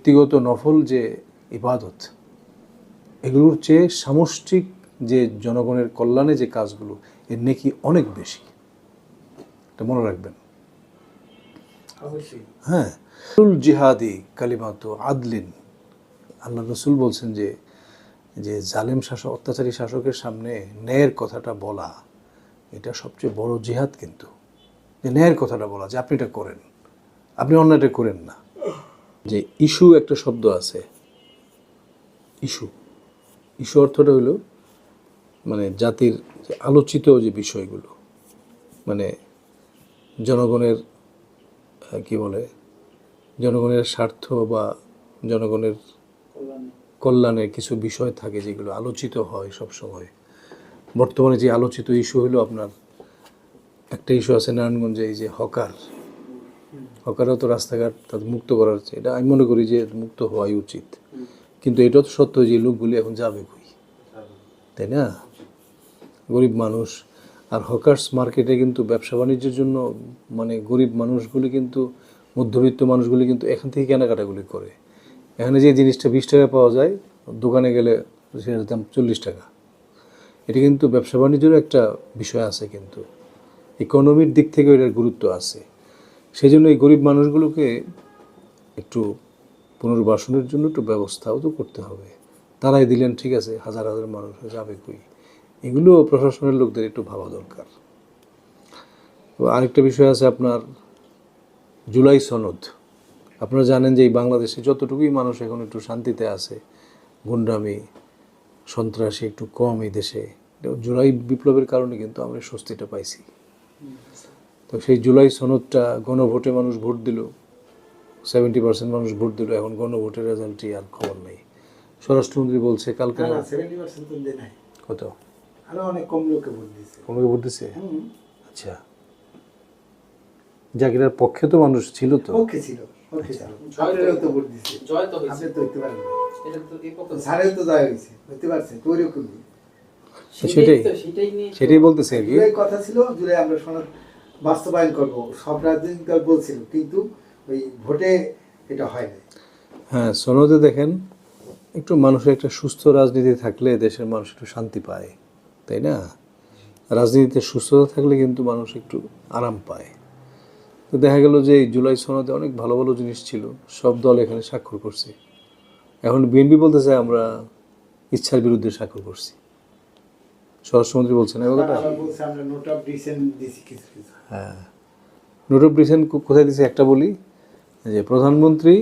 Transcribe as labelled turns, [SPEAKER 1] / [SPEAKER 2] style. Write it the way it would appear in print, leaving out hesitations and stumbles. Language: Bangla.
[SPEAKER 1] ব্যক্তিগত নফল যে ইবাদত, এগুলোর চেয়ে সামষ্টিক যে জনগণের কল্যাণে যে কাজগুলো, এর নেকি অনেক বেশি। এটা মনে রাখবেন। হ্যাঁ, জিহাদি কালিমাত আদলিন, আল্লাহ রসুল বলছেন যে যে জালেম শাসক, অত্যাচারী শাসকের সামনে ন্যায়ের কথাটা বলা, এটা সবচেয়ে বড় জিহাদ। কিন্তু যে ন্যায়ের কথাটা বলা, যে আপনি এটা করেন, আপনি অন্যটা করেন না। যে ইস্যু একটা শব্দ আছে, ইস্যু, ইস্যু অর্থটা হইল মানে জাতির যে আলোচিত যে বিষয়গুলো, মানে জনগণের কি বলে, জনগণের স্বার্থ বা জনগণের কল্যাণে কিছু বিষয় থাকে যেগুলো আলোচিত হয় সব সময়। বর্তমানে যে আলোচিত ইস্যু হলো আপনার, একটা ইস্যু আছে নারায়ণগঞ্জে, এই যে হকারও তো রাস্তাঘাট তাদের মুক্ত করার, এটা আমি মনে করি যে মুক্ত হওয়াই উচিত। কিন্তু এটাও তো সত্য যে লোকগুলি এখন যাবে কই, তাই না? গরিব মানুষ। আর হকার্স মার্কেটে কিন্তু ব্যবসা বাণিজ্যের জন্য মানে গরিব মানুষগুলি কিন্তু, মধ্যবিত্ত মানুষগুলি কিন্তু এখান থেকে কেনাকাটাগুলি করে। এখানে যে জিনিসটা 20 টাকা পাওয়া যায়, দোকানে গেলে সেটার দাম 40 টাকা। এটা কিন্তু ব্যবসা বাণিজ্যেরও একটা বিষয় আছে, কিন্তু ইকোনমির দিক থেকে এটার গুরুত্ব আছে। সেই জন্য এই গরিব মানুষগুলোকে একটু পুনর্বাসনের জন্য একটু ব্যবস্থাও তো করতে হবে। তারাই দিলেন, ঠিক আছে, হাজার হাজার মানুষ যাবে কই, এগুলো প্রশাসনের লোকদের একটু ভাবা দরকার। আরেকটা বিষয় আছে আপনার জুলাই সনদ। আপনারা জানেন যে এই বাংলাদেশে যতটুকুই মানুষ এখন একটু শান্তিতে আছে, গুন্ডামি সন্ত্রাসী একটু কম এই দেশে, জুলাই বিপ্লবের কারণে কিন্তু আমরা স্বস্তিটা পাইছি। তো সেই জুলাই সনদটা গণভোটে মানুষ ভোট দিল, 70% মানুষ ভোট দিল। এখন গণভোটের রেজাল্টই আর খবর নেই। স্বরাষ্ট্রমন্ত্রী বলছে কালকে, কত
[SPEAKER 2] আরো অনেক কম লোকে ভোট দিয়েছে।
[SPEAKER 1] কম লোকে ভোট দিছে? আচ্ছা, জাকিরের পক্ষে তো মানুষ ছিল, তো
[SPEAKER 2] পক্ষে ছিল, পক্ষে ছিল। আপনারাও তো ভোট দিয়েছে,
[SPEAKER 3] জয় তো হইছে,
[SPEAKER 2] আপনি তো হইতে পারেন না।
[SPEAKER 3] এটা তো এই পক্ষ
[SPEAKER 2] সারেও তো জয় হয়েছে, হইতে পারছে তো ওইরকম।
[SPEAKER 1] সেটাই বলতেছে আর কি।
[SPEAKER 2] জুলাই কথা ছিল, জুলাই আমরা সনদ বাস্তবায়ন করব, সব রাজনৈতিক দল বলছিল, কিন্তু ওই ভোটে এটা হয় না।
[SPEAKER 1] হ্যাঁ, সনদে দেখেন একটু মানুষের একটা সুস্থ রাজনীতি থাকলে দেশের মানুষ একটু শান্তি পায়, তাই না? রাজনীতিতে সুস্থতা থাকলে কিন্তু মানুষ একটু আরাম পায়। তো দেখা গেল যে এই জুলাই সনদে অনেক ভালো ভালো জিনিস ছিল, সব দল এখানে স্বাক্ষর করছে। এখন বিএনপি বলতেছে আমরা ইচ্ছার বিরুদ্ধে স্বাক্ষর করছি। স্বরাষ্ট্রমন্ত্রী বলছেন এই কথাটা।
[SPEAKER 2] আমরা নোট অফ ডিসেন্ট দিছি কিছু কিছু।
[SPEAKER 1] হ্যাঁ, নোট অফ ডিসেন্ট কোথায় দিছে একটা বলি, যে প্রধানমন্ত্রী